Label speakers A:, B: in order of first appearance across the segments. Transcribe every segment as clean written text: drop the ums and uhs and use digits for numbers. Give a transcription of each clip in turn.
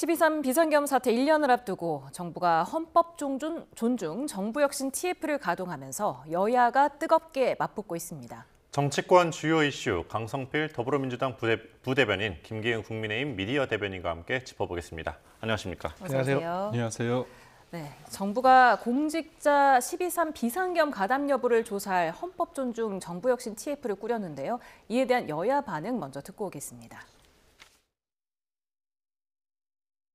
A: 12.3 비상계엄 사태 1년을 앞두고 정부가 헌법 존중, 정부 혁신 TF를 가동하면서 여야가 뜨겁게 맞붙고 있습니다.
B: 정치권 주요 이슈 강성필 더불어민주당 부대변인, 김기은 국민의힘 미디어 대변인과 함께 짚어보겠습니다. 안녕하십니까?
A: 안녕하세요.
C: 안녕하세요.
A: 네, 정부가 공직자 12.3 비상계엄 가담 여부를 조사할 헌법 존중 정부 혁신 TF를 꾸렸는데요. 이에 대한 여야 반응 먼저 듣고 오겠습니다.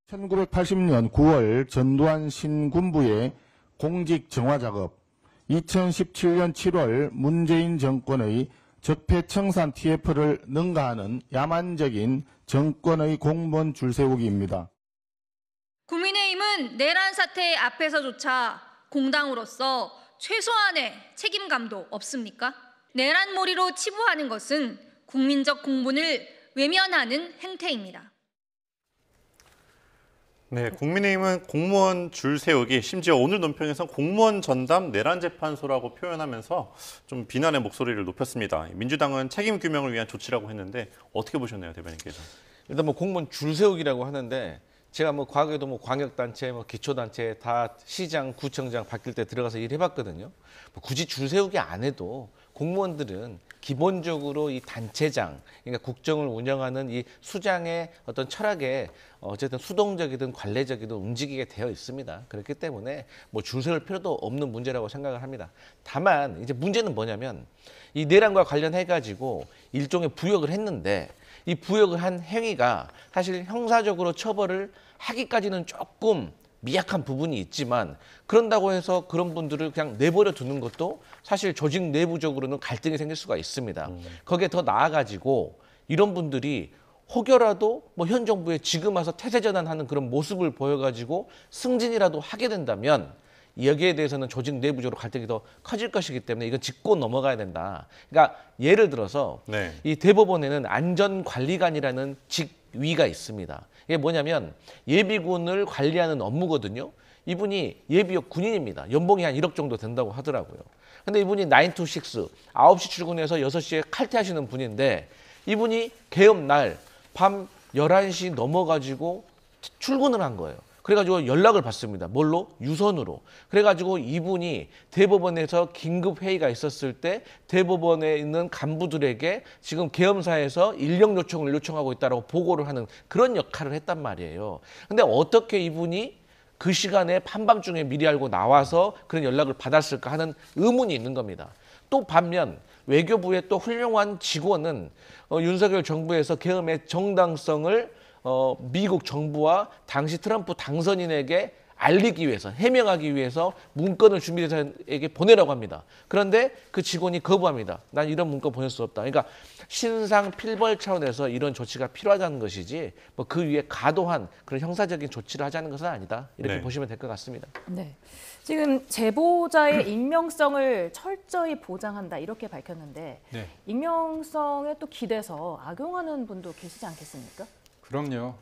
D: 1980년 9월 전두환 신군부의 공직 정화 작업, 2017년 7월 문재인 정권의 적폐청산 TF를 능가하는 야만적인 정권의 공무원 줄세우기입니다.
E: 국민의힘은 내란 사태 앞에서조차 공당으로서 최소한의 책임감도 없습니까? 내란몰이로 치부하는 것은 국민적 공분을 외면하는 행태입니다.
B: 네, 국민의힘은 공무원 줄 세우기, 심지어 오늘 논평에서 공무원 전담 내란재판소라고 표현하면서 좀 비난의 목소리를 높였습니다. 민주당은 책임 규명을 위한 조치라고 했는데 어떻게 보셨나요, 대변인께서?
C: 일단 공무원 줄 세우기라고 하는데 제가 과거에도 광역단체, 기초단체 다 시장, 구청장 바뀔 때 들어가서 일해봤거든요. 굳이 줄 세우기 안 해도 공무원들은 기본적으로 이 단체장, 그러니까 국정을 운영하는 이 수장의 어떤 철학에 어쨌든 수동적이든 관례적이든 움직이게 되어 있습니다. 그렇기 때문에 줄 세울 필요도 없는 문제라고 생각을 합니다. 다만 이제 문제는 뭐냐면 이 내란과 관련해 가지고 일종의 부역을 했는데 이 부역을 한 행위가 사실 형사적으로 처벌을 하기까지는 조금 미약한 부분이 있지만 그런다고 해서 그런 분들을 그냥 내버려 두는 것도 사실 조직 내부적으로는 갈등이 생길 수가 있습니다. 거기에 더 나아가지고 이런 분들이 혹여라도 현 정부에 지금 와서 태세전환하는 그런 모습을 보여가지고 승진이라도 하게 된다면 여기에 대해서는 조직 내부적으로 갈등이 더 커질 것이기 때문에 이건 짚고 넘어가야 된다. 그러니까 예를 들어서 이 대법원에는 안전관리관이라는 직위가 있습니다. 이게 뭐냐면 예비군을 관리하는 업무거든요. 이분이 예비역 군인입니다. 연봉이 한 1억 정도 된다고 하더라고요. 근데 이분이 9 to 6, 9시 출근해서 6시에 칼퇴하시는 분인데 이분이 계엄 날 밤 11시 넘어가지고 출근을 한 거예요. 그래가지고 연락을 받습니다. 뭘로? 유선으로. 그래가지고 이분이 대법원에서 긴급 회의가 있었을 때 대법원에 있는 간부들에게 지금 계엄사에서 인력 요청을 요청하고 있다고 보고를 하는 그런 역할을 했단 말이에요. 근데 어떻게 이분이 그 시간에 한밤중에 미리 알고 나와서 그런 연락을 받았을까 하는 의문이 있는 겁니다. 또 반면 외교부의 또 훌륭한 직원은 윤석열 정부에서 계엄의 정당성을 미국 정부와 당시 트럼프 당선인에게 알리기 위해서, 해명하기 위해서 문건을 준비대사에게 보내라고 합니다. 그런데 그 직원이 거부합니다. 난 이런 문건 보낼 수 없다. 그러니까 신상 필벌 차원에서 이런 조치가 필요하다는 것이지 그 위에 과도한 그런 형사적인 조치를 하자는 것은 아니다. 이렇게 보시면 될 것 같습니다.
A: 네. 지금 제보자의 익명성을 철저히 보장한다 이렇게 밝혔는데 익명성에 또 기대서 악용하는 분도 계시지 않겠습니까?
F: 그럼요.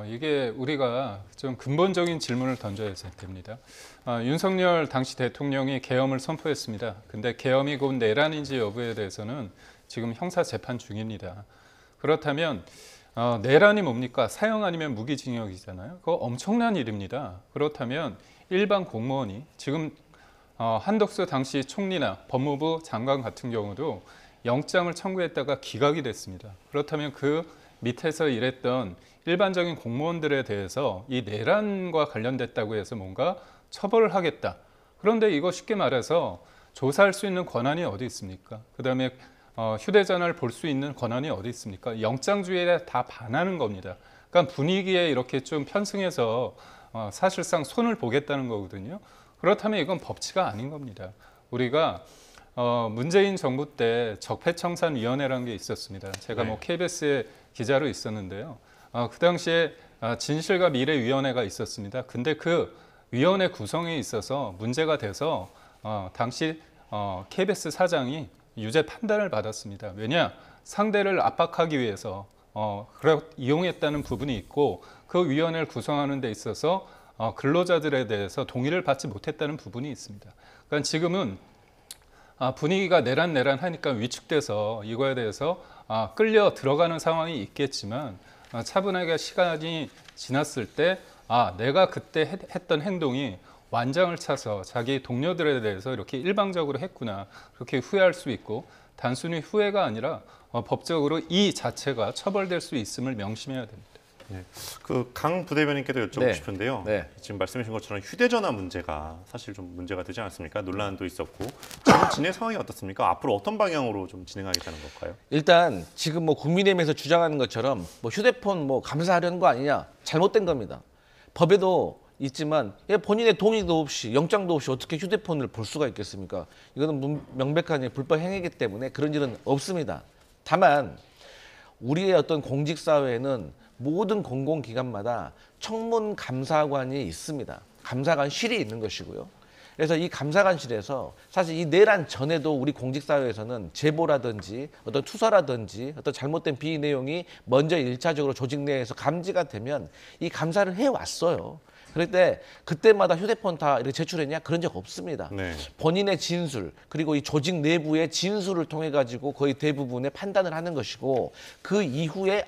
F: 이게 우리가 좀 근본적인 질문을 던져야 됩니다. 윤석열 당시 대통령이 계엄을 선포했습니다. 근데 계엄이 곧 내란인지 여부에 대해서는 지금 형사 재판 중입니다. 그렇다면 내란이 뭡니까? 사형 아니면 무기징역이잖아요. 그거 엄청난 일입니다. 그렇다면 일반 공무원이 지금 한덕수 당시 총리나 법무부 장관 같은 경우도 영장을 청구했다가 기각이 됐습니다. 그렇다면 그 밑에서 일했던 일반적인 공무원들에 대해서 이 내란과 관련됐다고 해서 뭔가 처벌을 하겠다. 그런데 이거 쉽게 말해서 조사할 수 있는 권한이 어디 있습니까? 그다음에 휴대전화를 볼 수 있는 권한이 어디 있습니까? 영장주의에 다 반하는 겁니다. 그러니까 분위기에 이렇게 좀 편승해서 사실상 손을 보겠다는 거거든요. 그렇다면 이건 법치가 아닌 겁니다. 우리가 문재인 정부 때 적폐청산위원회라는 게 있었습니다. 제가 KBS에 기자로 있었는데요. 그 당시에 진실과 미래위원회가 있었습니다. 근데 그 위원회 구성에 있어서 문제가 돼서 당시 KBS 사장이 유죄 판단을 받았습니다. 왜냐? 상대를 압박하기 위해서 이용했다는 부분이 있고 그 위원회를 구성하는 데 있어서 근로자들에 대해서 동의를 받지 못했다는 부분이 있습니다. 그러니까 지금은 분위기가 내란하니까 위축돼서 이거에 대해서 끌려 들어가는 상황이 있겠지만 차분하게 시간이 지났을 때 내가 그때 했던 행동이 완장을 차서 자기 동료들에 대해서 이렇게 일방적으로 했구나. 그렇게 후회할 수 있고 단순히 후회가 아니라 법적으로 이 자체가 처벌될 수 있음을 명심해야 됩니다.
B: 네. 그 강 부대변인께도 여쭤보고
C: 네.
B: 싶은데요.
C: 네.
B: 지금 말씀해 주신 것처럼 휴대전화 문제가 사실 좀 문제가 되지 않습니까? 논란도 있었고 지금 진행 상황이 어떻습니까? 앞으로 어떤 방향으로 좀 진행하겠다는 걸까요?
C: 일단 지금 뭐 국민의힘에서 주장하는 것처럼 뭐 휴대폰 뭐 감사하려는 거 아니냐, 잘못된 겁니다. 법에도 있지만 본인의 동의도 없이 영장도 없이 어떻게 휴대폰을 볼 수가 있겠습니까? 이거는 명백한 불법 행위이기 때문에 그런 일은 없습니다. 다만 우리의 어떤 공직 사회에는 모든 공공기관마다 청문감사관이 있습니다. 감사관실이 있는 것이고요. 그래서 이 감사관실에서 사실 이 내란 전에도 우리 공직사회에서는 제보라든지 어떤 투서라든지 어떤 잘못된 비위 내용이 먼저 1차적으로 조직 내에서 감지가 되면 이 감사를 해왔어요. 그럴 때 그때마다 휴대폰 다 이렇게 제출했냐? 그런 적 없습니다.
B: 네.
C: 본인의 진술 그리고 이 조직 내부의 진술을 통해 가지고 거의 대부분의 판단을 하는 것이고 그 이후에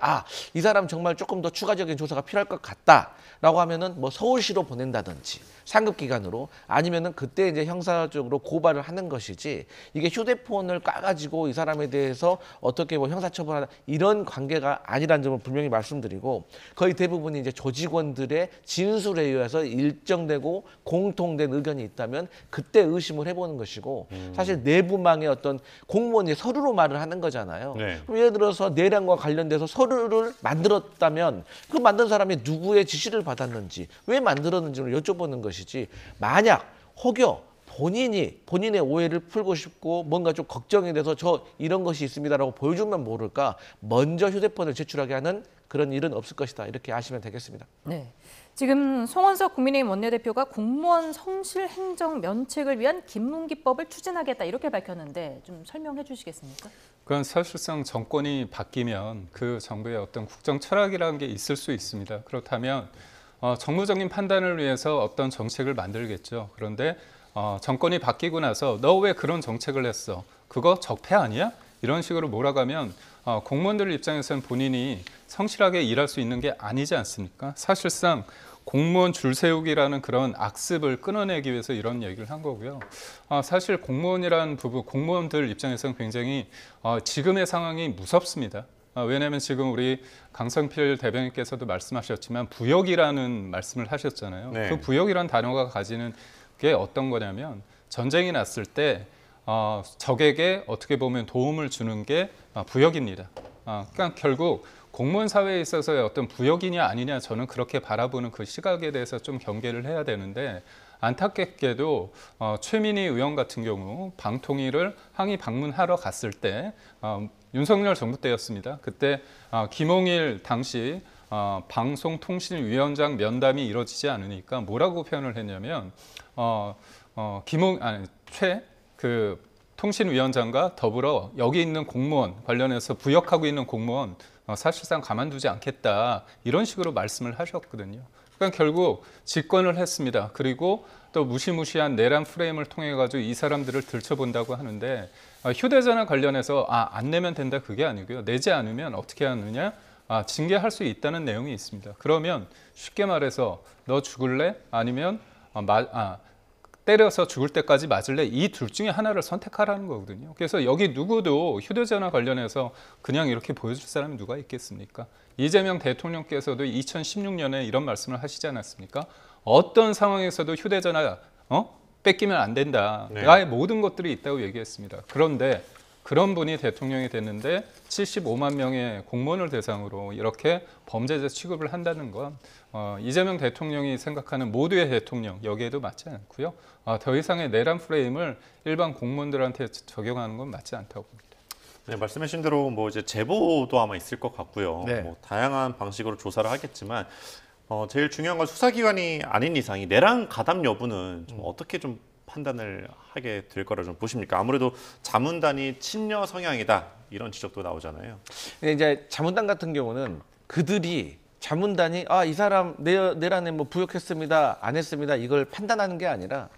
C: 이 사람 정말 조금 더 추가적인 조사가 필요할 것 같다라고 하면은 뭐 서울시로 보낸다든지 상급기관으로 아니면은 그때 이제 형사적으로 고발을 하는 것이지 이게 휴대폰을 까가지고 이 사람에 대해서 어떻게 뭐 형사처벌하는 이런 관계가 아니라는 점을 분명히 말씀드리고 거의 대부분이 이제 조직원들의 진술에 의해서 일정되고 공통된 의견이 있다면 그때 의심을 해보는 것이고 사실 내부망의 어떤 공무원이 서류로 말을 하는 거잖아요.
B: 네.
C: 그럼 예를 들어서 내란과 관련돼서 서류를 만들었다면 그 만든 사람이 누구의 지시를 받았는지 왜 만들었는지를 여쭤보는 것이지 만약 혹여 본인의 오해를 풀고 싶고 뭔가 좀 걱정이 돼서 저 이런 것이 있습니다라고 보여주면 모를까 먼저 휴대폰을 제출하게 하는 그런 일은 없을 것이다 이렇게 아시면 되겠습니다.
A: 네. 지금 송원석 국민의힘 원내대표가 공무원 성실 행정 면책을 위한 김문기법을 추진하겠다 이렇게 밝혔는데 좀 설명해 주시겠습니까?
F: 그건 사실상 정권이 바뀌면 그 정부의 어떤 국정 철학이라는 게 있을 수 있습니다. 그렇다면 정무적인 판단을 위해서 어떤 정책을 만들겠죠. 그런데 정권이 바뀌고 나서 너 왜 그런 정책을 했어? 그거 적폐 아니야? 이런 식으로 몰아가면 공무원들 입장에서는 본인이 성실하게 일할 수 있는 게 아니지 않습니까? 사실상 공무원 줄 세우기라는 그런 악습을 끊어내기 위해서 이런 얘기를 한 거고요. 사실 공무원이라는 부분, 공무원들 입장에서는 굉장히 지금의 상황이 무섭습니다. 왜냐하면 지금 우리 강성필 대변인께서도 말씀하셨지만 부역이라는 말씀을 하셨잖아요.
B: 네.
F: 그 부역이라는 단어가 가지는 게 어떤 거냐면 전쟁이 났을 때 적에게 어떻게 보면 도움을 주는 게 부역입니다. 그러니까 결국 공무원 사회에 있어서의 어떤 부역이냐 아니냐 저는 그렇게 바라보는 그 시각에 대해서 좀 경계를 해야 되는데 안타깝게도 최민희 의원 같은 경우 방통위를 항의 방문하러 갔을 때 윤석열 정부 때였습니다. 그때 김홍일 당시 방송통신위원장 면담이 이루어지지 않으니까 뭐라고 표현을 했냐면 최 통신위원장과 더불어 여기 있는 공무원 관련해서 부역하고 있는 공무원 사실상 가만두지 않겠다 이런 식으로 말씀을 하셨거든요. 그러니까 결국 집권을 했습니다. 그리고 또 무시무시한 내란 프레임을 통해 가지고 이 사람들을 들춰본다고 하는데 휴대전화 관련해서 안 내면 된다 그게 아니고요. 내지 않으면 어떻게 하느냐? 징계할 수 있다는 내용이 있습니다. 그러면 쉽게 말해서 너 죽을래? 아니면 때려서 죽을 때까지 맞을래? 이 둘 중에 하나를 선택하라는 거거든요. 그래서 여기 누구도 휴대전화 관련해서 그냥 이렇게 보여줄 사람이 누가 있겠습니까? 이재명 대통령께서도 2016년에 이런 말씀을 하시지 않았습니까? 어떤 상황에서도 휴대전화 뺏기면 안 된다.
B: 네.
F: 나의 모든 것들이 있다고 얘기했습니다. 그런데 그런 분이 대통령이 됐는데 75만 명의 공무원을 대상으로 이렇게 범죄자 취급을 한다는 건 이재명 대통령이 생각하는 모두의 대통령 여기에도 맞지 않고요. 더 이상의 내란 프레임을 일반 공무원들한테 적용하는 건 맞지 않다고 봅니다.
B: 네, 말씀하신 대로 뭐 이제 제보도 아마 있을 것 같고요.
C: 네.
B: 뭐 다양한 방식으로 조사를 하겠지만 제일 중요한 건 수사기관이 아닌 이상이 내란 가담 여부는 좀 어떻게 좀 판단을 하게 될 거라 좀 보십니까? 아무래도 자문단이 친여 성향이다 이런 지적도 나오잖아요.
C: 근데 이제 자문단 같은 경우는 그들이 자문단이 이 사람 내란에 뭐 부역했습니다, 안 했습니다 이걸 판단하는 게 아니라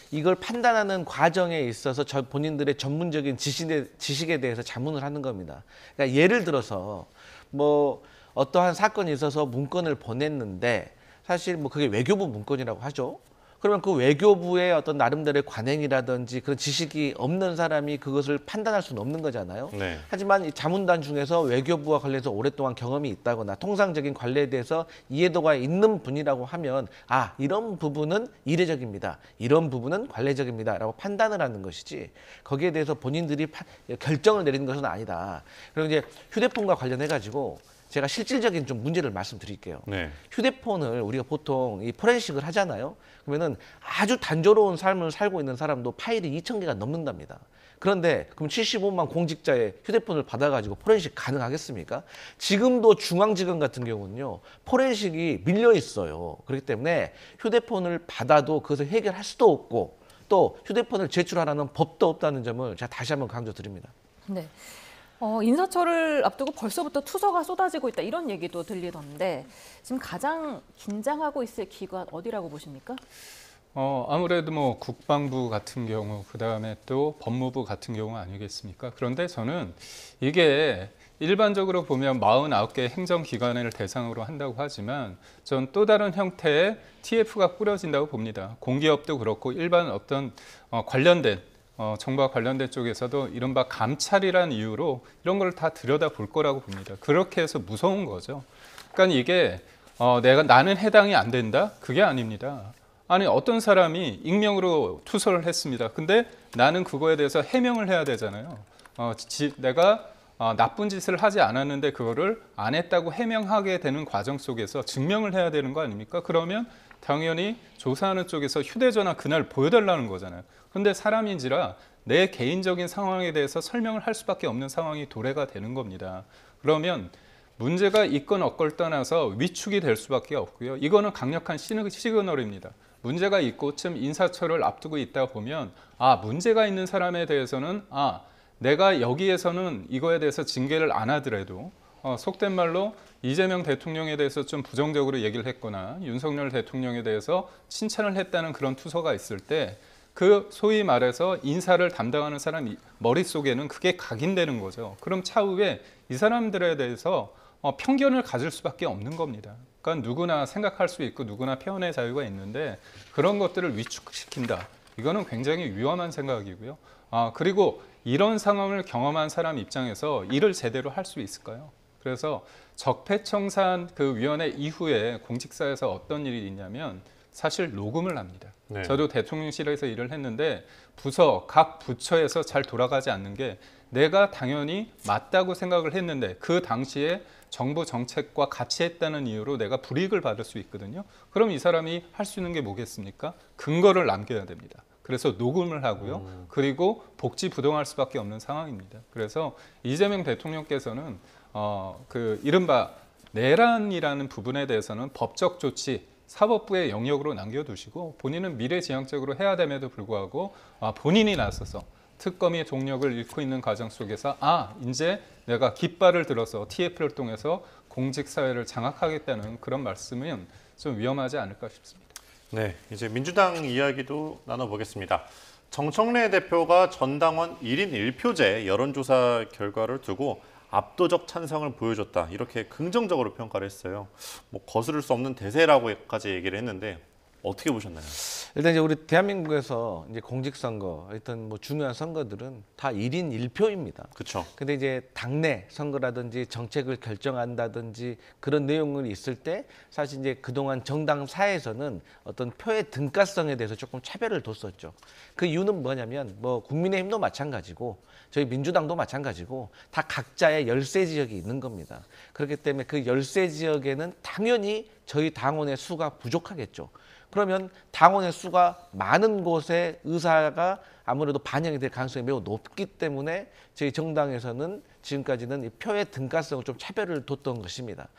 C: 이걸 판단하는 과정에 있어서 본인들의 전문적인 지식에 대해서 자문을 하는 겁니다. 그러니까 예를 들어서 뭐 어떠한 사건이 있어서 문건을 보냈는데 사실 뭐 그게 외교부 문건이라고 하죠. 그러면 그 외교부의 어떤 나름대로의 관행이라든지 그런 지식이 없는 사람이 그것을 판단할 수는 없는 거잖아요.
B: 네.
C: 하지만 이 자문단 중에서 외교부와 관련해서 오랫동안 경험이 있다거나 통상적인 관례에 대해서 이해도가 있는 분이라고 하면 아, 이런 부분은 이례적입니다. 이런 부분은 관례적입니다. 라고 판단을 하는 것이지 거기에 대해서 본인들이 결정을 내리는 것은 아니다. 그리고 이제 휴대폰과 관련해 가지고 제가 실질적인 좀 문제를 말씀드릴게요.
B: 네.
C: 휴대폰을 우리가 보통 이 포렌식을 하잖아요. 그러면은 아주 단조로운 삶을 살고 있는 사람도 파일이 2,000개가 넘는답니다. 그런데 그럼 75만 공직자의 휴대폰을 받아가지고 포렌식 가능하겠습니까? 지금도 중앙지검 같은 경우는요, 포렌식이 밀려 있어요. 그렇기 때문에 휴대폰을 받아도 그것을 해결할 수도 없고 또 휴대폰을 제출하라는 법도 없다는 점을 제가 다시 한번 강조드립니다.
A: 네. 인사철을 앞두고 벌써부터 투서가 쏟아지고 있다 이런 얘기도 들리던데 지금 가장 긴장하고 있을 기관 어디라고 보십니까?
F: 아무래도 뭐 국방부 같은 경우 그다음에 또 법무부 같은 경우 아니겠습니까? 그런데 저는 이게 일반적으로 보면 49개 행정기관을 대상으로 한다고 하지만 전 또 다른 형태의 TF가 꾸려진다고 봅니다. 공기업도 그렇고 일반 어떤 관련된 정부와 관련된 쪽에서도 이른바 감찰이라는 이유로 이런 걸 다 들여다볼 거라고 봅니다. 그렇게 해서 무서운 거죠. 그러니까 이게 나는 해당이 안 된다? 그게 아닙니다. 아니 어떤 사람이 익명으로 투서를 했습니다. 근데 나는 그거에 대해서 해명을 해야 되잖아요. 내가 나쁜 짓을 하지 않았는데 그거를 안 했다고 해명하게 되는 과정 속에서 증명을 해야 되는 거 아닙니까? 그러면 당연히 조사하는 쪽에서 휴대전화 그날 보여달라는 거잖아요. 근데 사람인지라 내 개인적인 상황에 대해서 설명을 할 수밖에 없는 상황이 도래가 되는 겁니다. 그러면 문제가 있건 없건 떠나서 위축이 될 수밖에 없고요. 이거는 강력한 시그널입니다. 문제가 있고 좀 인사철을 앞두고 있다 보면 문제가 있는 사람에 대해서는 내가 여기에서는 이거에 대해서 징계를 안 하더라도 속된 말로 이재명 대통령에 대해서 좀 부정적으로 얘기를 했거나 윤석열 대통령에 대해서 칭찬을 했다는 그런 투서가 있을 때 그 소위 말해서 인사를 담당하는 사람 머릿속에는 그게 각인되는 거죠. 그럼 차후에 이 사람들에 대해서 편견을 가질 수밖에 없는 겁니다. 그러니까 누구나 생각할 수 있고 누구나 표현의 자유가 있는데 그런 것들을 위축시킨다. 이거는 굉장히 위험한 생각이고요. 그리고 이런 상황을 경험한 사람 입장에서 일을 제대로 할 수 있을까요? 그래서 적폐청산 그 위원회 이후에 공직사에서 어떤 일이 있냐면 사실 녹음을 합니다.
B: 네.
F: 저도 대통령실에서 일을 했는데 각 부처에서 잘 돌아가지 않는 게 내가 당연히 맞다고 생각을 했는데 그 당시에 정부 정책과 같이 했다는 이유로 내가 불이익을 받을 수 있거든요. 그럼 이 사람이 할 수 있는 게 뭐겠습니까? 근거를 남겨야 됩니다. 그래서 녹음을 하고요. 그리고 복지 부동할 수밖에 없는 상황입니다. 그래서 이재명 대통령께서는 그 이른바 내란이라는 부분에 대해서는 법적 조치 사법부의 영역으로 남겨두시고 본인은 미래지향적으로 해야 됨에도 불구하고 본인이 나서서 특검이 동력을 잃고 있는 과정 속에서 이제 내가 깃발을 들어서 TF를 통해서 공직사회를 장악하겠다는 그런 말씀은 좀 위험하지 않을까 싶습니다.
B: 네, 이제 민주당 이야기도 나눠보겠습니다. 정청래 대표가 전당원 1인 1표제 여론조사 결과를 두고 압도적 찬성을 보여줬다. 이렇게 긍정적으로 평가를 했어요. 뭐 거스를 수 없는 대세라고까지 얘기를 했는데 어떻게 보셨나요?
C: 일단 이제 우리 대한민국에서 이제 공직선거, 하여튼 뭐 중요한 선거들은 다 1인 1표입니다.
B: 그렇죠.
C: 근데 이제 당내 선거라든지 정책을 결정한다든지 그런 내용이 있을 때 사실 이제 그동안 정당사에서는 어떤 표의 등가성에 대해서 조금 차별을 뒀었죠. 그 이유는 뭐냐면 뭐 국민의힘도 마찬가지고 저희 민주당도 마찬가지고 다 각자의 열세 지역이 있는 겁니다. 그렇기 때문에 그 열세 지역에는 당연히 저희 당원의 수가 부족하겠죠. 그러면 당원의 수가 많은 곳에 의사가 아무래도 반영이 될 가능성이 매우 높기 때문에 저희 정당에서는 지금까지는 이 표의 등가성을 좀 차별을 뒀던 것입니다.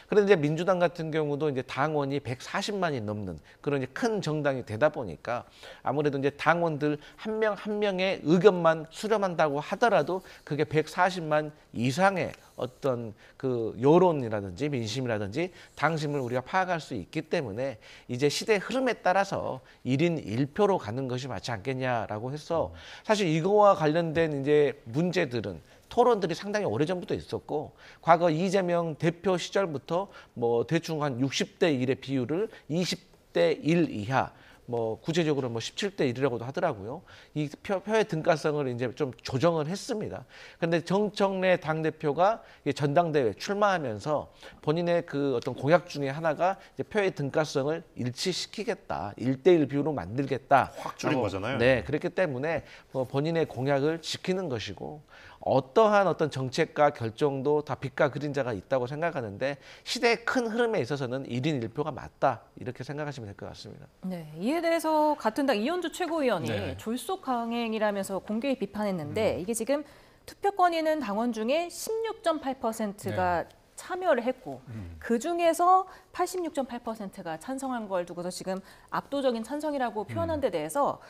C: 그런데 이제 민주당 같은 경우도 이제 당원이 140만이 넘는 그런 이제 큰 정당이 되다 보니까 아무래도 이제 당원들 한 명 한 명의 의견만 수렴한다고 하더라도 그게 140만 이상의 어떤 그 여론이라든지 민심이라든지 당심을 우리가 파악할 수 있기 때문에 이제 시대 흐름에 따라서 1인 1표로 가는 것이 맞지 않겠냐라고 해서 사실 이거와 관련된 이제 문제들은 토론들이 상당히 오래전부터 있었고 과거 이재명 대표 시절부터 뭐 대충 한 60대 1의 비율을 20대 1 이하 뭐 구체적으로 뭐 17대 1이라고도 하더라고요. 이 표의 등가성을 이제 좀 조정을 했습니다. 그런데 정청래 당대표가 전당대회 출마하면서 본인의 그 어떤 공약 중에 하나가 이제 표의 등가성을 일치시키겠다. 1대1 비율로 만들겠다.
B: 확 줄인 거잖아요.
C: 네, 그렇기 때문에 뭐 본인의 공약을 지키는 것이고 어떠한 어떤 정책과 결정도 다 빛과 그림자가 있다고 생각하는데 시대의 큰 흐름에 있어서는 1인 1표가 맞다. 이렇게 생각하시면 될 것 같습니다.
A: 네, 이에 대해서 같은 당 이현주 최고위원이
F: 네.
A: 졸속 강행이라면서 공개히 비판했는데 이게 지금 투표권 있는 당원 중에 16.8%가 참여를 했고 그중에서 86.8%가 찬성한 걸 두고서 지금 압도적인 찬성이라고 표현한 데 대해서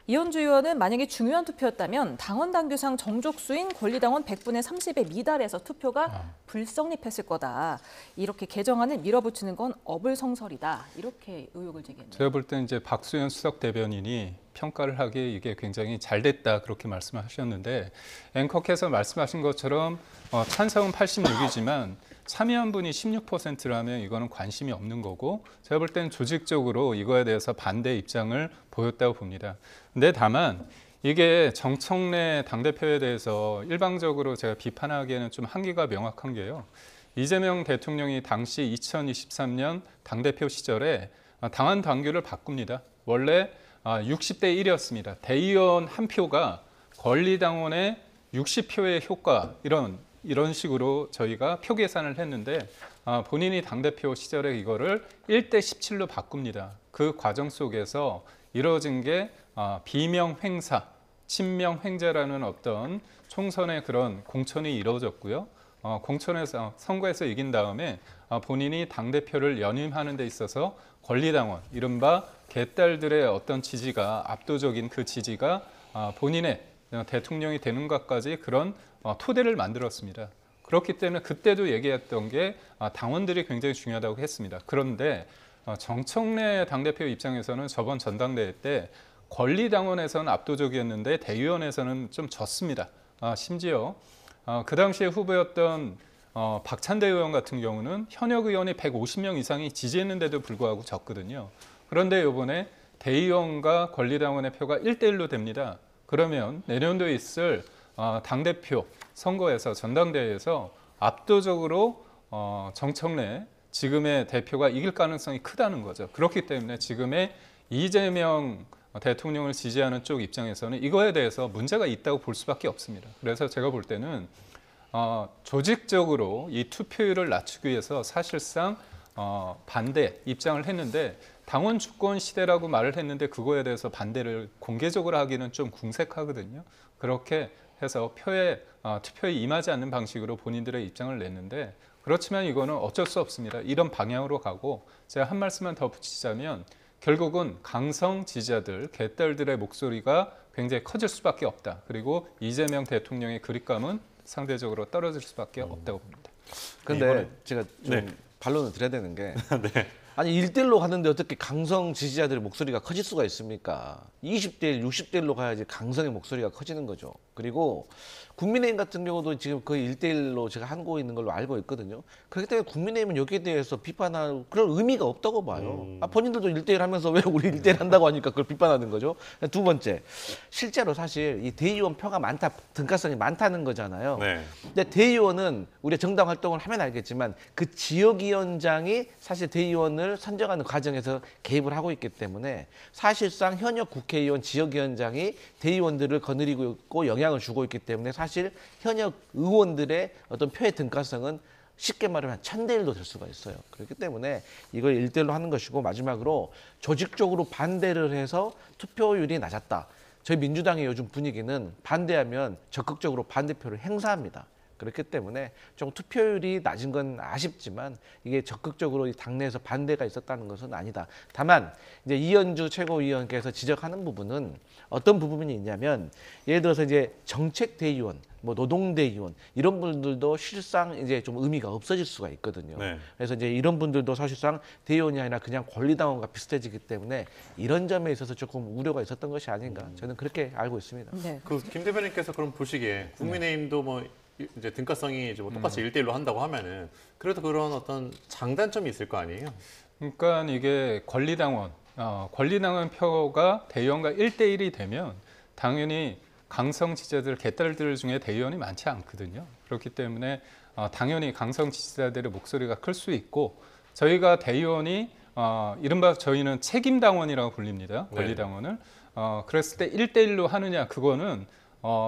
A: 이현주 의원은 만약에 중요한 투표였다면 당원 당규상 정족수인 권리당원 100분의 30에 미달해서 투표가 불성립했을 거다. 이렇게 개정안을 밀어붙이는 건 어불성설이다. 이렇게 의혹을 제기했네요.
F: 제가 볼 때는 이제 박수현 수석 대변인이 평가를 하기에 이게 굉장히 잘 됐다 그렇게 말씀하셨는데 앵커께서 말씀하신 것처럼 찬성은 86이지만 참여한 분이 16%라면 이거는 관심이 없는 거고 제가 볼 때는 조직적으로 이거에 대해서 반대 입장을 보였다고 봅니다. 근데 다만 이게 정청래 당대표에 대해서 일방적으로 제가 비판하기에는 좀 한계가 명확한 게요. 이재명 대통령이 당시 2023년 당대표 시절에 당원 당규를 바꿉니다. 원래 60대 1이었습니다. 대의원 한 표가 권리당원의 60표의 효과 이런 식으로 저희가 표 계산을 했는데 본인이 당대표 시절에 이거를 1대 17로 바꿉니다. 그 과정 속에서 이루어진 게 비명 횡사, 친명 횡재라는 어떤 총선의 그런 공천이 이루어졌고요. 공천에서 선거에서 이긴 다음에 본인이 당대표를 연임하는 데 있어서 권리당원, 이른바 개딸들의 어떤 지지가 압도적인 그 지지가 본인의 대통령이 되는 것까지 그런 토대를 만들었습니다. 그렇기 때문에 그때도 얘기했던 게 당원들이 굉장히 중요하다고 했습니다. 그런데 정청래 당대표 입장에서는 저번 전당대회 때 권리당원에서는 압도적이었는데 대의원에서는 좀 졌습니다. 심지어 그 당시에 후보였던 박찬대 의원 같은 경우는 현역 의원이 150명 이상이 지지했는데도 불구하고 졌거든요. 그런데 이번에 대의원과 권리당원의 표가 1대1로 됩니다. 그러면 내년도에 있을 당대표 선거에서 전당대회에서 압도적으로 정청래 지금의 대표가 이길 가능성이 크다는 거죠. 그렇기 때문에 지금의 이재명 대통령을 지지하는 쪽 입장에서는 이거에 대해서 문제가 있다고 볼 수밖에 없습니다. 그래서 제가 볼 때는 조직적으로 이 투표율을 낮추기 위해서 사실상 반대 입장을 했는데 당원 주권 시대라고 말을 했는데 그거에 대해서 반대를 공개적으로 하기는 좀 궁색하거든요. 그렇게 해서 투표에 임하지 않는 방식으로 본인들의 입장을 냈는데 그렇지만 이거는 어쩔 수 없습니다. 이런 방향으로 가고 제가 한 말씀만 더 붙이자면 결국은 강성 지지자들, 개딸들의 목소리가 굉장히 커질 수밖에 없다. 그리고 이재명 대통령의 그립감은 상대적으로 떨어질 수밖에 없다고 봅니다.
C: 그런데 제가 좀 반론을 드려야 되는 게 아니 1대1로 가는데 어떻게 강성 지지자들의 목소리가 커질 수가 있습니까? 20대 1, 60대 1로 가야지 강성의 목소리가 커지는 거죠. 그리고 국민의힘 같은 경우도 지금 거의 1대1로 제가 하고 있는 걸로 알고 있거든요. 그렇기 때문에 국민의힘은 여기에 대해서 비판할 그런 의미가 없다고 봐요. 본인들도 1대1 하면서 왜 우리 1대1 한다고 하니까 그걸 비판하는 거죠. 두 번째, 실제로 사실 이 대의원 표가 많다, 등가성이 많다는 거잖아요.
B: 네.
C: 근데 대의원은 우리가 정당 활동을 하면 알겠지만 그 지역위원장이 사실 대의원을 선정하는 과정에서 개입을 하고 있기 때문에 사실상 현역 국회의원 지역위원장이 대의원들을 거느리고 있고 영향을 주고 있기 때문에 사실 현역 의원들의 어떤 표의 등가성은 쉽게 말하면 1000대 1도 될 수가 있어요. 그렇기 때문에 이걸 1대1로 하는 것이고 마지막으로 조직적으로 반대를 해서 투표율이 낮았다. 저희 민주당의 요즘 분위기는 반대하면 적극적으로 반대표를 행사합니다. 그렇기 때문에 좀 투표율이 낮은 건 아쉽지만 이게 적극적으로 당내에서 반대가 있었다는 것은 아니다. 다만 이제 이현주 최고위원께서 지적하는 부분은 어떤 부분이 있냐면 예를 들어서 이제 정책 대의원, 뭐 노동 대의원 이런 분들도 실상 이제 좀 의미가 없어질 수가 있거든요.
B: 네.
C: 그래서 이제 이런 분들도 사실상 대의원이 아니라 그냥 권리당원과 비슷해지기 때문에 이런 점에 있어서 조금 우려가 있었던 것이 아닌가 저는 그렇게 알고 있습니다.
A: 네.
B: 김 대변인께서 그럼 보시기에 국민의힘도 뭐 이제 등가성이 이제 뭐 똑같이 1대1로 한다고 하면은 그래도 그런 어떤 장단점이 있을 거 아니에요?
F: 그러니까 이게 권리당원 표가 대의원과 1대1이 되면 당연히 강성 지지자들, 개딸들 중에 대의원이 많지 않거든요. 그렇기 때문에 당연히 강성 지지자들의 목소리가 클 수 있고 저희가 대의원이 이른바 저희는 책임당원이라고 불립니다. 권리당원을. 그랬을 때 1대1로 하느냐 그거는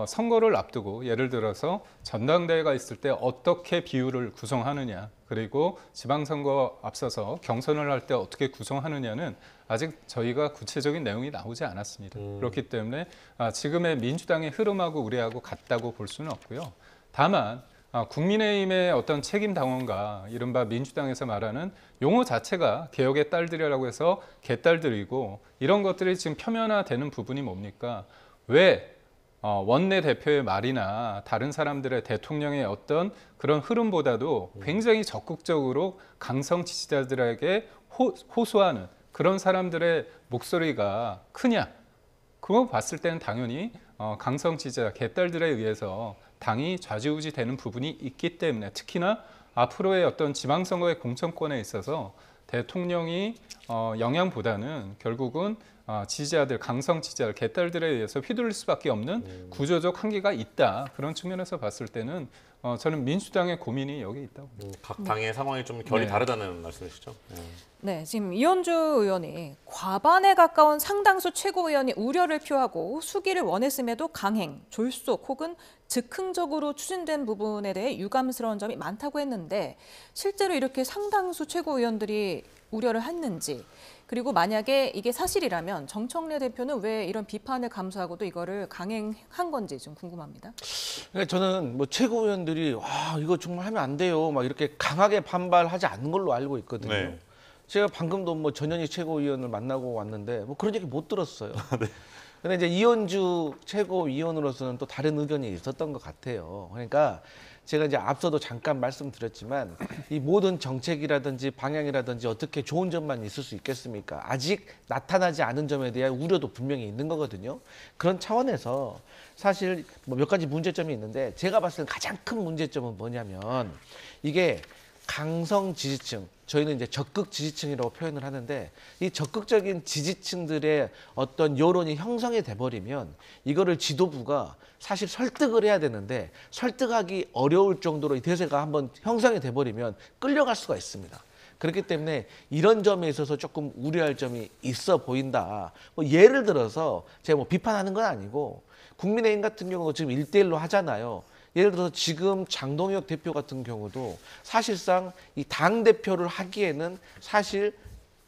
F: 선거를 앞두고 예를 들어서 전당대회가 있을 때 어떻게 비율을 구성하느냐 그리고 지방선거 앞서서 경선을 할 때 어떻게 구성하느냐는 아직 저희가 구체적인 내용이 나오지 않았습니다. 그렇기 때문에 지금의 민주당의 흐름하고 우리하고 같다고 볼 수는 없고요. 다만 국민의힘의 어떤 책임 당원과 이른바 민주당에서 말하는 용어 자체가 개혁의 딸들이라고 해서 개딸들이고 이런 것들이 지금 표면화되는 부분이 뭡니까? 왜 원내대표의 말이나 다른 사람들의 대통령의 어떤 그런 흐름보다도 굉장히 적극적으로 강성 지지자들에게 호소하는 그런 사람들의 목소리가 크냐? 그거 봤을 때는 당연히 강성 지지자, 개딸들에 의해서 당이 좌지우지 되는 부분이 있기 때문에 특히나 앞으로의 어떤 지방선거의 공천권에 있어서 대통령이 영향보다는 결국은 지지자들, 강성 지지자들, 개딸들에 의해서 휘둘릴 수밖에 없는 구조적 한계가 있다. 그런 측면에서 봤을 때는 저는 민주당의 고민이 여기 있다고 봅니다.
B: 각 당의 상황이 좀 결이
F: 네.
B: 다르다는 말씀이시죠?
A: 네, 지금 이현주 의원이 과반에 가까운 상당수 최고위원이 우려를 표하고 수기를 원했음에도 강행, 졸속 혹은 즉흥적으로 추진된 부분에 대해 유감스러운 점이 많다고 했는데 실제로 이렇게 상당수 최고위원들이 우려를 했는지 그리고 만약에 이게 사실이라면 정청래 대표는 왜 이런 비판을 감수하고도 이거를 강행한 건지 좀 궁금합니다.
C: 그러니까 저는 뭐 최고위원들이 와 이거 정말 하면 안 돼요 막 이렇게 강하게 반발하지 않는 걸로 알고 있거든요.
B: 네.
C: 제가 방금도 뭐 전현희 최고위원을 만나고 왔는데 뭐 그런 얘기 못 들었어요. 근데 이제 이현주 최고위원으로서는 또 다른 의견이 있었던 것 같아요. 그러니까 제가 이제 앞서도 잠깐 말씀드렸지만 이 모든 정책이라든지 방향이라든지 어떻게 좋은 점만 있을 수 있겠습니까? 아직 나타나지 않은 점에 대한 우려도 분명히 있는 거거든요. 그런 차원에서 사실 뭐 몇 가지 문제점이 있는데 제가 봤을 때 가장 큰 문제점은 뭐냐면 이게 강성 지지층, 저희는 이제 적극 지지층이라고 표현을 하는데 이 적극적인 지지층들의 어떤 여론이 형성이 돼버리면 이거를 지도부가 사실 설득을 해야 되는데 설득하기 어려울 정도로 이 대세가 한번 형성이 돼버리면 끌려갈 수가 있습니다. 그렇기 때문에 이런 점에 있어서 조금 우려할 점이 있어 보인다. 뭐 예를 들어서 제가 뭐 비판하는 건 아니고 국민의힘 같은 경우도 지금 1대1로 하잖아요. 예를 들어서 지금 장동혁 대표 같은 경우도 사실상 이 당대표를 하기에는 사실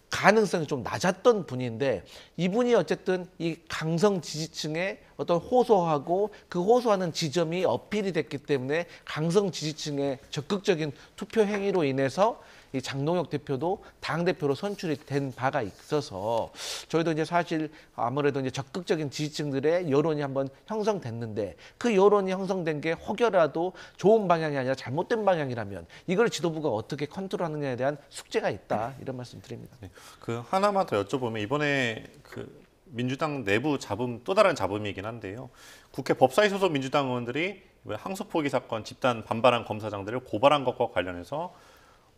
C: 가능성이 좀 낮았던 분인데 이분이 어쨌든 이 강성 지지층에 어떤 호소하고 그 호소하는 지점이 어필이 됐기 때문에 강성 지지층의 적극적인 투표 행위로 인해서 이 장동혁 대표도 당대표로 선출이 된 바가 있어서 저희도 이제 사실 아무래도 이제 적극적인 지지층들의 여론이 한번 형성됐는데 그 여론이 형성된 게 혹여라도 좋은 방향이 아니라 잘못된 방향이라면 이걸 지도부가 어떻게 컨트롤하느냐에 대한 숙제가 있다 이런 말씀 드립니다.
B: 네. 그 하나만 더 여쭤보면 이번에 그 민주당 내부 잡음 또 다른 잡음이긴 한데요. 국회 법사위 소속 민주당 의원들이 항소 포기 사건 집단 반발한 검사장들을 고발한 것과 관련해서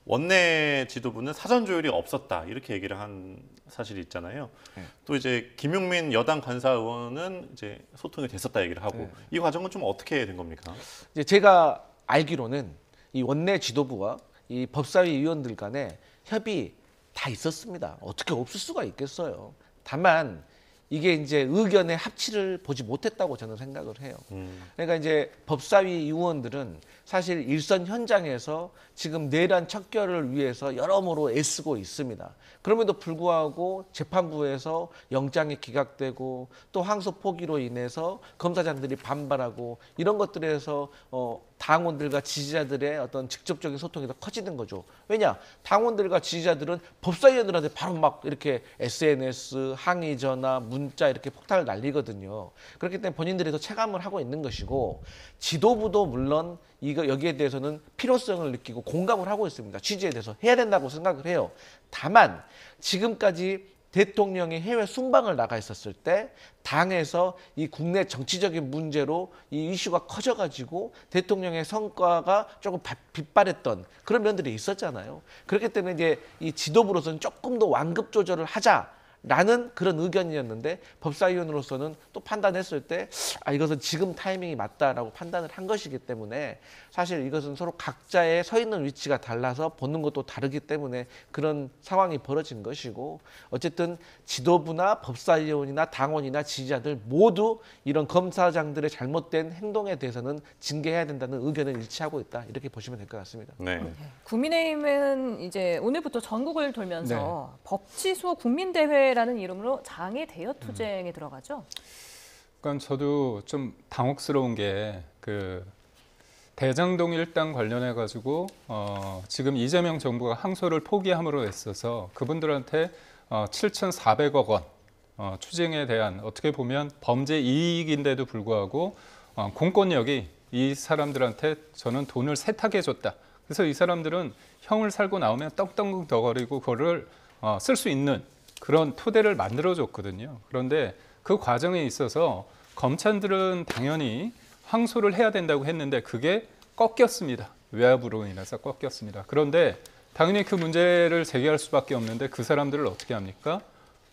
B: 원내 지도부는 사전 조율이 없었다 이렇게 얘기를 한 사실이 있잖아요. 또 이제 김용민 여당 간사 의원은 이제 소통이 됐었다 얘기를 하고 이 과정은 좀 어떻게 된 겁니까?
C: 이제 제가 알기로는 이 원내 지도부와 이 법사위 위원들 간에 협의 다 있었습니다. 어떻게 없을 수가 있겠어요. 다만 이게 이제 의견의 합치를 보지 못했다고 저는 생각을 해요. 그러니까 이제 법사위 의원들은 사실 일선 현장에서 지금 내란 척결을 위해서 여러모로 애쓰고 있습니다. 그럼에도 불구하고 재판부에서 영장이 기각되고 또 항소 포기로 인해서 검사장들이 반발하고 이런 것들에서 당원들과 지지자들의 어떤 직접적인 소통이 더 커지는 거죠. 왜냐? 당원들과 지지자들은 법사위원들한테 바로 막 이렇게 SNS, 항의 전화, 문자 이렇게 폭탄을 날리거든요. 그렇기 때문에 본인들이 더 체감을 하고 있는 것이고 지도부도 물론 여기에 대해서는 필요성을 느끼고 공감을 하고 있습니다. 취지에 대해서 해야 된다고 생각을 해요. 다만 지금까지 대통령이 해외 순방을 나가 있었을 때 당에서 이 국내 정치적인 문제로 이 이슈가 커져가지고 대통령의 성과가 조금 빗발했던 그런 면들이 있었잖아요. 그렇기 때문에 이제 이 지도부로서는 조금 더 완급 조절을 하자라는 그런 의견이었는데 법사위원으로서는 또 판단했을 때 이것은 지금 타이밍이 맞다라고 판단을 한 것이기 때문에 사실 이것은 서로 각자의 서 있는 위치가 달라서 보는 것도 다르기 때문에 그런 상황이 벌어진 것이고 어쨌든 지도부나 법사위원이나 당원이나 지지자들 모두 이런 검사장들의 잘못된 행동에 대해서는 징계해야 된다는 의견을 일치하고 있다. 이렇게 보시면 될 것 같습니다.
B: 네.
A: 국민의힘은 이제 오늘부터 전국을 돌면서 법치수 국민대회라는 이름으로 장애 대여 투쟁에 들어가죠.
F: 그러니까 저도 좀 당혹스러운 게 그 대장동 일당 관련해 가지고 지금 이재명 정부가 항소를 포기함으로 했어서 그분들한테 7,400억 원 추징에 대한 어떻게 보면 범죄 이익인데도 불구하고 공권력이 이 사람들한테 저는 돈을 세탁해 줬다. 그래서 이 사람들은 형을 살고 나오면 떵떵거리고 그거를 쓸 수 있는 그런 토대를 만들어 줬거든요. 그런데 그 과정에 있어서 검찰들은 당연히 항소를 해야 된다고 했는데 그게 꺾였습니다. 외압으로 인해서 꺾였습니다. 그런데 당연히 그 문제를 제기할 수밖에 없는데 그 사람들을 어떻게 합니까?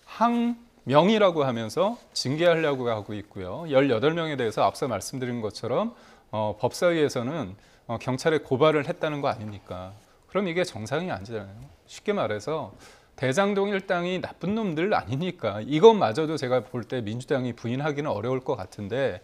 F: 항명이라고 하면서 징계하려고 하고 있고요. 18명에 대해서 앞서 말씀드린 것처럼 법사위에서는 경찰에 고발을 했다는 거 아닙니까? 그럼 이게 정상이 아니잖아요. 쉽게 말해서 대장동 일당이 나쁜 놈들 아니니까 이것마저도 제가 볼 때 민주당이 부인하기는 어려울 것 같은데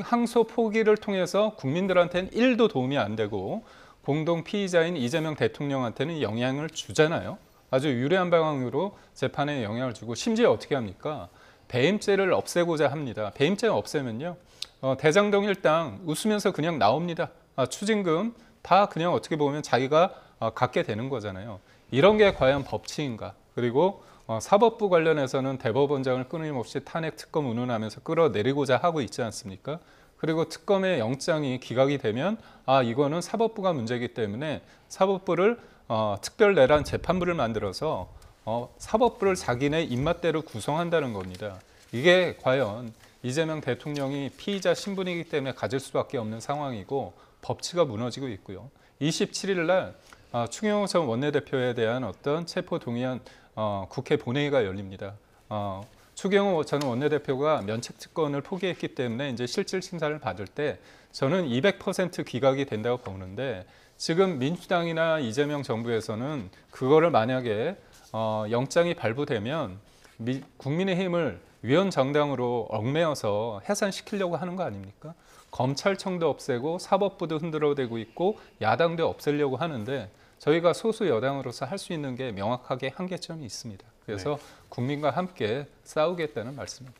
F: 항소 포기를 통해서 국민들한테는 1도 도움이 안 되고 공동 피의자인 이재명 대통령한테는 영향을 주잖아요. 아주 유리한 방향으로 재판에 영향을 주고 심지어 어떻게 합니까? 배임죄를 없애고자 합니다. 배임죄 없애면요. 대장동 일당 웃으면서 그냥 나옵니다. 추징금 다 그냥 어떻게 보면 자기가 갖게 되는 거잖아요. 이런 게 과연 법치인가? 그리고 사법부 관련해서는 대법원장을 끊임없이 탄핵 특검 운운하면서 끌어내리고자 하고 있지 않습니까? 그리고 특검의 영장이 기각이 되면 이거는 사법부가 문제이기 때문에 사법부를 특별 내란 재판부를 만들어서 사법부를 자기네 입맛대로 구성한다는 겁니다. 이게 과연 이재명 대통령이 피의자 신분이기 때문에 가질 수밖에 없는 상황이고 법치가 무너지고 있고요. 27일 날 추경호 전 원내대표에 대한 어떤 체포동의안 국회 본회의가 열립니다. 추경호 전 원내대표가 면책특권을 포기했기 때문에 이제 실질 심사를 받을 때 저는 200% 기각이 된다고 보는데 지금 민주당이나 이재명 정부에서는 그거를 만약에 영장이 발부되면 국민의힘을 위헌정당으로 얽매여서 해산시키려고 하는 거 아닙니까? 검찰청도 없애고 사법부도 흔들어대고 있고 야당도 없애려고 하는데 저희가 소수 여당으로서 할 수 있는 게 명확하게 한계점이 있습니다. 그래서 국민과 함께 싸우겠다는 말씀입니다.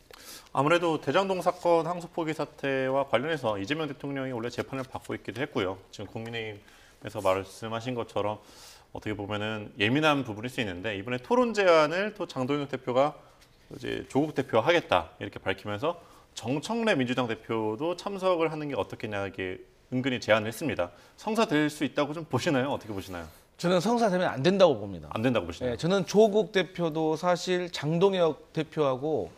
B: 아무래도 대장동 사건 항소 포기 사태와 관련해서 이재명 대통령이 원래 재판을 받고 있기도 했고요. 지금 국민의힘에서 말씀하신 것처럼 어떻게 보면은 예민한 부분일 수 있는데 이번에 토론 제안을 또 장동혁 대표가 이제 조국 대표가 하겠다 이렇게 밝히면서 정청래 민주당 대표도 참석을 하는 게 어떻겠냐 이게 은근히 제안을 했습니다. 성사될 수 있다고 좀 보시나요? 어떻게 보시나요?
C: 저는 성사되면 안 된다고 봅니다.
B: 안 된다고 보시나요?
C: 네, 저는 조국 대표도 사실 장동혁 대표하고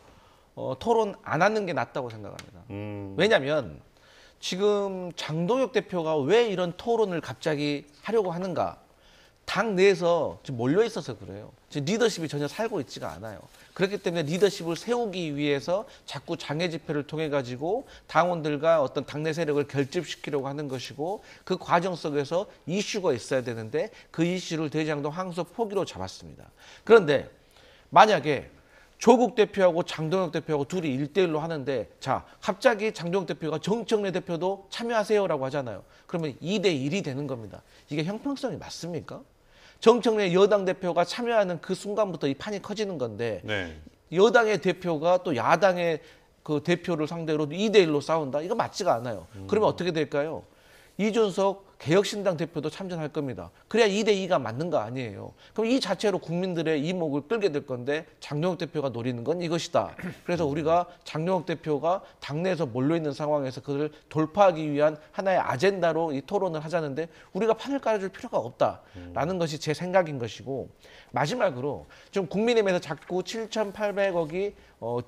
C: 토론 안 하는 게 낫다고 생각합니다. 왜냐하면 지금 장동혁 대표가 왜 이런 토론을 갑자기 하려고 하는가? 당 내에서 지금 몰려 있어서 그래요. 지금 리더십이 전혀 살고 있지가 않아요. 그렇기 때문에 리더십을 세우기 위해서 자꾸 장애 집회를 통해 가지고 당원들과 어떤 당내 세력을 결집시키려고 하는 것이고 그 과정 속에서 이슈가 있어야 되는데 그 이슈를 대장동 항소 포기로 잡았습니다. 그런데 만약에 조국 대표하고 장동혁 대표하고 둘이 1대1로 하는데 자 갑자기 장동혁 대표가 정청래 대표도 참여하세요라고 하잖아요. 그러면 2대1이 되는 겁니다. 이게 형평성이 맞습니까? 정청래 여당 대표가 참여하는 그 순간부터 이 판이 커지는 건데
B: 네.
C: 여당의 대표가 또 야당의 그 대표를 상대로 2대1로 싸운다? 이거 맞지가 않아요. 그러면 어떻게 될까요? 이준석 개혁신당 대표도 참전할 겁니다. 그래야 2대2가 맞는 거 아니에요. 그럼 이 자체로 국민들의 이목을 끌게 될 건데 장동혁 대표가 노리는 건 이것이다. 그래서 우리가 장동혁 대표가 당내에서 몰려있는 상황에서 그걸 돌파하기 위한 하나의 아젠다로 이 토론을 하자는데 우리가 판을 깔아줄 필요가 없다라는 것이 제 생각인 것이고, 마지막으로 지금 국민의힘에서 자꾸 7,800억이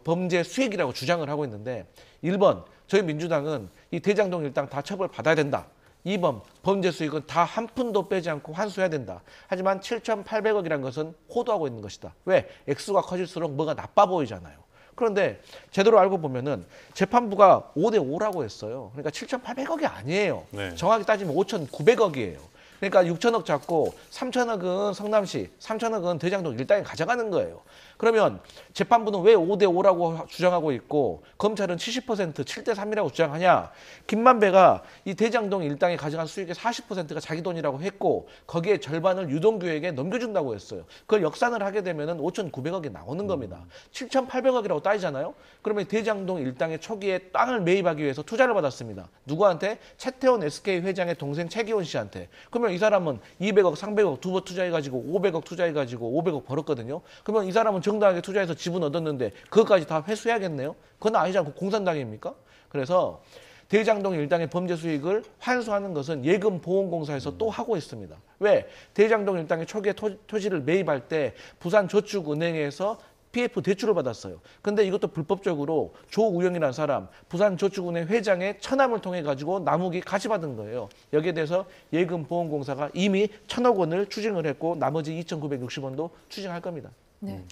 C: 범죄 수익이라고 주장을 하고 있는데, 1번 저희 민주당은 이 대장동 일당 다 처벌받아야 된다. 2번 범죄 수익은 다 한 푼도 빼지 않고 환수해야 된다. 하지만 7,800억이라는 것은 호도하고 있는 것이다. 왜? 액수가 커질수록 뭐가 나빠 보이잖아요. 그런데 제대로 알고 보면은 재판부가 5대5라고 했어요. 그러니까 7,800억이 아니에요.
B: 네.
C: 정확히 따지면 5,900억이에요. 그러니까 6천억 잡고 3천억은 성남시, 3천억은 대장동 일당에 가져가는 거예요. 그러면 재판부는 왜 5대5라고 주장하고 있고 검찰은 70% 7대3이라고 주장하냐? 김만배가 이 대장동 일당에 가져간 수익의 40%가 자기 돈이라고 했고 거기에 절반을 유동규에게 넘겨준다고 했어요. 그걸 역산을 하게 되면 5,900억이 나오는 겁니다. 7,800억이라고 따지잖아요. 그러면 대장동 일당의 초기에 땅을 매입하기 위해서 투자를 받았습니다. 누구한테? 채태원 SK 회장의 동생 최기원 씨한테. 그러면 이 사람은 200억, 300억 두 번 투자해가지고 500억 투자해가지고 500억 벌었거든요. 그러면 이 사람은 정당하게 투자해서 지분 얻었는데 그것까지 다 회수해야겠네요? 그건 아니지 않고 공산당입니까? 그래서 대장동 일당의 범죄 수익을 환수하는 것은 예금보험공사에서 또 하고 있습니다. 왜? 대장동 일당의 초기에 토지를 매입할 때 부산저축은행에서 PF 대출을 받았어요. 근데 이것도 불법적으로 조우영이라는 사람, 부산저축은행 회장의 처남을 통해 가지고 남욱이 같이 받은 거예요. 여기에 대해서 예금보험공사가 이미 1,000억 원을 추징을 했고 나머지 2,960원도 추징할 겁니다.
A: 네.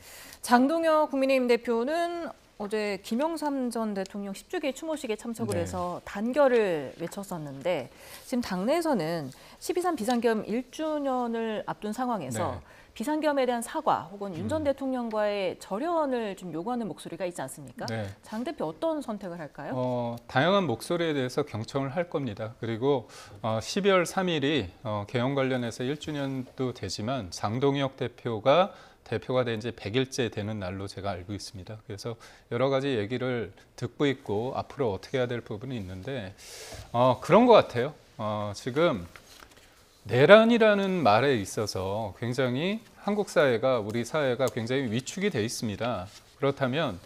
A: 장동혁 국민의힘 대표는 어제 김영삼 전 대통령 10주기 추모식에 참석을 해서 단결을 외쳤었는데 지금 당내에서는 12.3 비상계엄 1주년을 앞둔 상황에서 비상계엄에 대한 사과 혹은 윤 전 대통령과의 절연을 좀 요구하는 목소리가 있지 않습니까? 장 대표 어떤 선택을 할까요?
F: 다양한 목소리에 대해서 경청을 할 겁니다. 그리고 12월 3일이 계엄 관련해서 1주년도 되지만 장동혁 대표가 된 지 100일째 되는 날로 제가 알고 있습니다. 그래서 여러 가지 얘기를 듣고 있고 앞으로 어떻게 해야 될 부분이 있는데 그런 것 같아요. 지금 내란이라는 말에 있어서 굉장히 한국 사회가 우리 사회가 굉장히 위축이 돼 있습니다. 그렇다면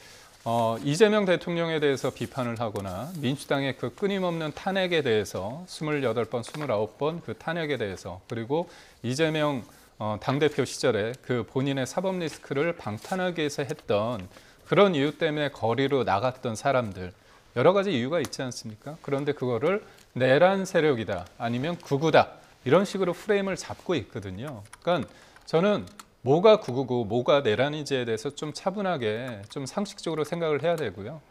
F: 이재명 대통령에 대해서 비판을 하거나 민주당의 그 끊임없는 탄핵에 대해서 28번, 29번 그 탄핵에 대해서 그리고 이재명 당대표 시절에 그 본인의 사법 리스크를 방탄하기 위해서 했던 그런 이유 때문에 거리로 나갔던 사람들 여러 가지 이유가 있지 않습니까? 그런데 그거를 내란 세력이다 아니면 극우다 이런 식으로 프레임을 잡고 있거든요. 그러니까 저는 뭐가 극우고 뭐가 내란인지에 대해서 좀 차분하게 좀 상식적으로 생각을 해야 되고요.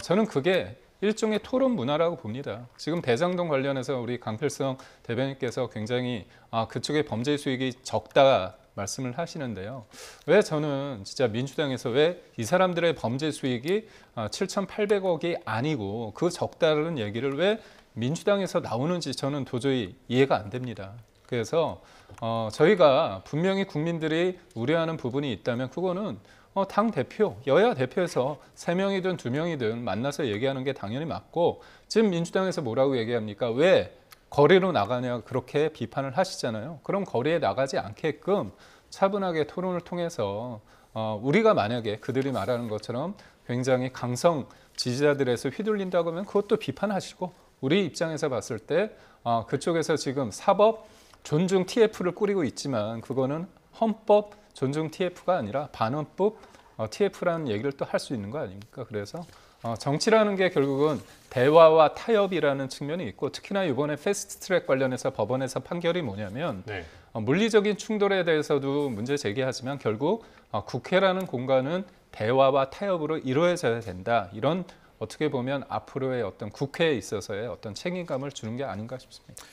F: 저는 그게 일종의 토론 문화라고 봅니다. 지금 대장동 관련해서 우리 강필성 대변인께서 굉장히 그쪽의 범죄 수익이 적다 말씀을 하시는데요. 왜 저는 진짜 민주당에서 왜 이 사람들의 범죄 수익이 7,800억이 아니고 그 적다는 얘기를 왜 민주당에서 나오는지 저는 도저히 이해가 안 됩니다. 그래서 저희가 분명히 국민들이 우려하는 부분이 있다면 그거는 당 대표, 여야 대표에서 3명이든 2명이든 만나서 얘기하는 게 당연히 맞고 지금 민주당에서 뭐라고 얘기합니까? 왜 거리로 나가냐 그렇게 비판을 하시잖아요. 그럼 거리에 나가지 않게끔 차분하게 토론을 통해서 우리가 만약에 그들이 말하는 것처럼 굉장히 강성 지지자들에서 휘둘린다고 하면 그것도 비판하시고 우리 입장에서 봤을 때 그쪽에서 지금 사법 존중 TF를 꾸리고 있지만 그거는 헌법 존중 TF가 아니라 반헌법 TF라는 얘기를 또 할 수 있는 거 아닙니까? 그래서 정치라는 게 결국은 대화와 타협이라는 측면이 있고 특히나 이번에 패스트트랙 관련해서 법원에서 판결이 뭐냐면 물리적인 충돌에 대해서도 문제 제기하지만 결국 국회라는 공간은 대화와 타협으로 이루어져야 된다. 이런 어떻게 보면 앞으로의 어떤 국회에 있어서의 어떤 책임감을 주는 게 아닌가 싶습니다.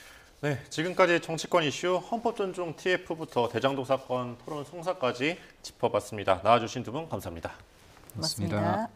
B: 네, 지금까지 정치권 이슈 헌법 존중 TF부터 대장동 사건 토론 성사까지 짚어봤습니다. 나와주신 두 분 감사합니다.
A: 고맙습니다.